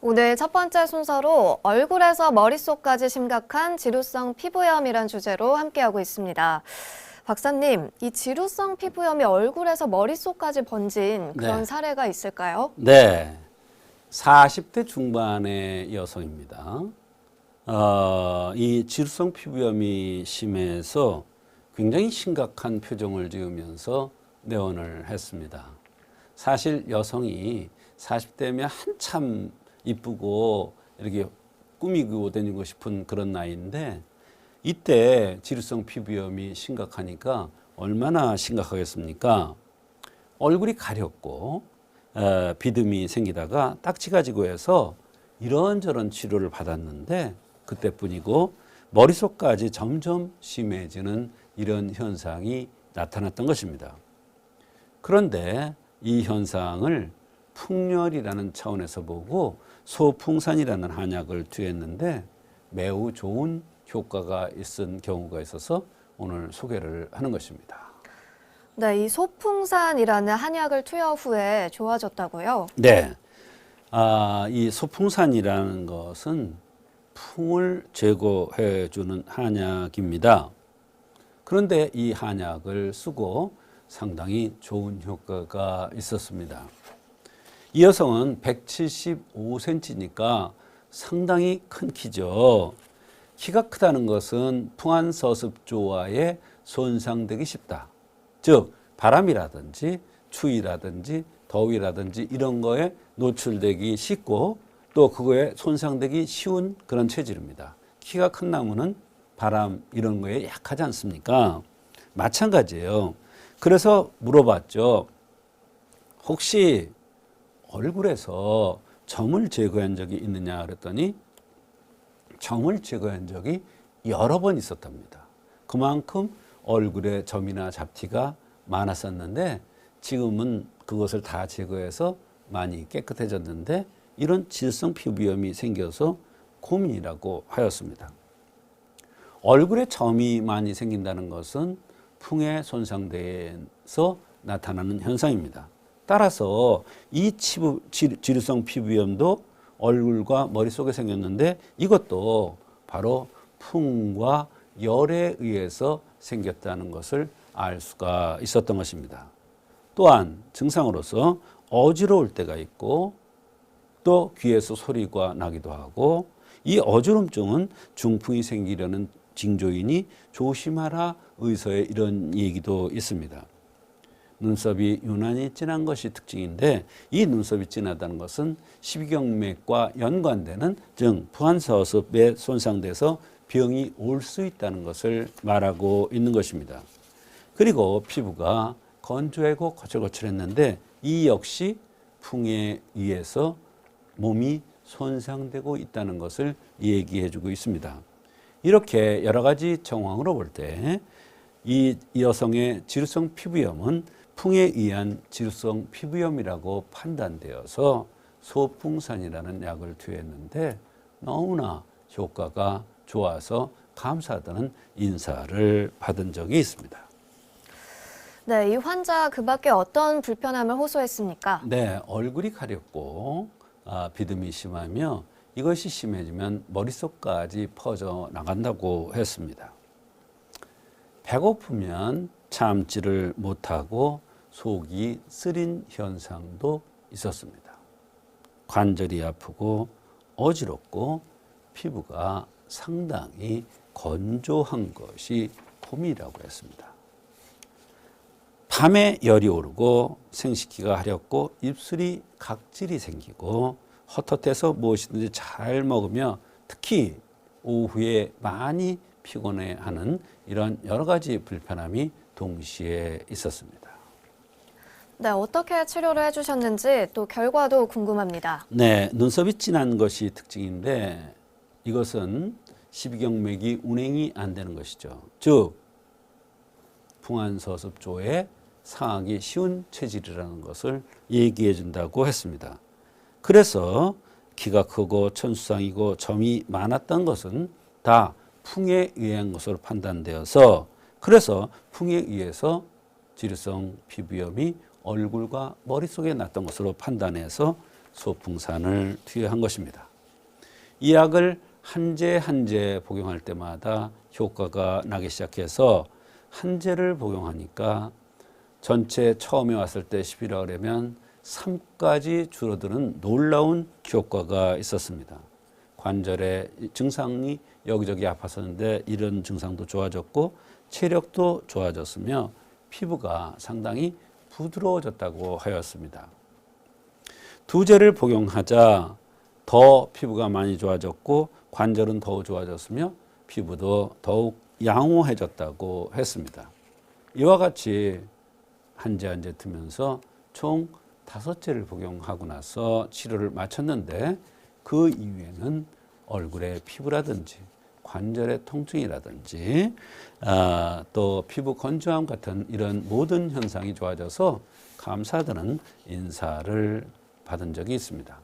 오늘 첫 번째 순서로 얼굴에서 머릿속까지 심각한 지루성 피부염이란 주제로 함께하고 있습니다. 박사님, 이 지루성 피부염이 얼굴에서 머릿속까지 번진 그런 네. 사례가 있을까요? 네. 40대 중반의 여성입니다. 이 지루성 피부염이 심해서 굉장히 심각한 표정을 지으면서 내원을 했습니다. 사실 여성이 40대면 한참 이쁘고 이렇게 꾸미고 다니고 싶은 그런 나이인데 이때 지루성 피부염이 심각하니까 얼마나 심각하겠습니까? 얼굴이 가렵고 비듬이 생기다가 딱지가 지고 해서 이런저런 치료를 받았는데 그때뿐이고 머릿속까지 점점 심해지는 이런 현상이 나타났던 것입니다. 그런데 이 현상을 풍열이라는 차원에서 보고 소풍산이라는 한약을 투여했는데 매우 좋은 효과가 있은 경우가 있어서 오늘 소개를 하는 것입니다. 네, 이 소풍산이라는 한약을 투여 후에 좋아졌다고요? 네. 이 소풍산이라는 것은 풍을 제거해 주는 한약입니다. 그런데 이 한약을 쓰고 상당히 좋은 효과가 있었습니다. 이 여성은 175cm니까 상당히 큰 키죠. 키가 크다는 것은 풍한서습조화에 손상되기 쉽다. 즉 바람이라든지 추위라든지 더위라든지 이런 거에 노출되기 쉽고 또 그거에 손상되기 쉬운 그런 체질입니다. 키가 큰 나무는 바람 이런 거에 약하지 않습니까? 마찬가지예요. 그래서 물어봤죠. 혹시 얼굴에서 점을 제거한 적이 있느냐 그랬더니 점을 제거한 적이 여러 번 있었답니다. 그만큼 얼굴에 점이나 잡티가 많았었는데 지금은 그것을 다 제거해서 많이 깨끗해졌는데 이런 지루성 피부염이 생겨서 고민이라고 하였습니다. 얼굴에 점이 많이 생긴다는 것은 풍에 손상돼서 나타나는 현상입니다. 따라서 이 지루성 피부염도 얼굴과 머릿속에 생겼는데 이것도 바로 풍과 열에 의해서 생겼다는 것을 알 수가 있었던 것입니다. 또한 증상으로서 어지러울 때가 있고 또 귀에서 소리가 나기도 하고 이 어지럼증은 중풍이 생기려는 징조이니 조심하라 의서에 이런 얘기도 있습니다. 눈썹이 유난히 진한 것이 특징인데 이 눈썹이 진하다는 것은 십이경맥과 연관되는 즉 풍한서습에 손상돼서 병이 올 수 있다는 것을 말하고 있는 것입니다. 그리고 피부가 건조하고 거칠거칠했는데 이 역시 풍에 의해서 몸이 손상되고 있다는 것을 얘기해 주고 있습니다. 이렇게 여러 가지 정황으로 볼 때 이 여성의 지루성 피부염은 풍에 의한 지루성 피부염이라고 판단되어서 소풍산이라는 약을 투여했는데 너무나 효과가 좋아서 감사하다는 인사를 받은 적이 있습니다. 네, 이 환자 그 밖에 어떤 불편함을 호소했습니까? 네, 얼굴이 가렵고 비듬이 심하며 이것이 심해지면 머릿속까지 퍼져 나간다고 했습니다. 배고프면 참지를 못하고 속이 쓰린 현상도 있었습니다. 관절이 아프고 어지럽고 피부가 상당히 건조한 것이 고민이라고 했습니다. 밤에 열이 오르고 생식기가 하렵고 입술이 각질이 생기고 헛헛해서 무엇이든지 잘 먹으며 특히 오후에 많이 피곤해하는 이런 여러 가지 불편함이 동시에 있었습니다. 네, 어떻게 치료를 해주셨는지 또 결과도 궁금합니다. 네, 눈썹이 진한 것이 특징인데 이것은 십이경맥이 운행이 안 되는 것이죠. 즉 풍한서습조에 상하기 쉬운 체질이라는 것을 얘기해 준다고 했습니다. 그래서 키가 크고 천수상이고 점이 많았던 것은 다 풍에 의한 것으로 판단되어서 그래서 풍에 의해서 지루성 피부염이 얼굴과 머릿속에 났던 것으로 판단해서 소풍산을 투여한 것입니다. 이 약을 한제 복용할 때마다 효과가 나기 시작해서 한제를 복용하니까 전체 처음에 왔을 때 10이라 그러면 3까지 줄어드는 놀라운 효과가 있었습니다. 관절의 증상이 여기저기 아팠었는데 이런 증상도 좋아졌고 체력도 좋아졌으며 피부가 상당히 부드러워졌다고 하였습니다. 2제를 복용하자 더 피부가 많이 좋아졌고 관절은 더욱 좋아졌으며 피부도 더욱 양호해졌다고 했습니다. 이와 같이 한제 두면서 총 5제를 복용하고 나서 치료를 마쳤는데 그 이후에는 얼굴의 피부라든지 관절의 통증이라든지 또 피부 건조함 같은 이런 모든 현상이 좋아져서 감사드는 인사를 받은 적이 있습니다.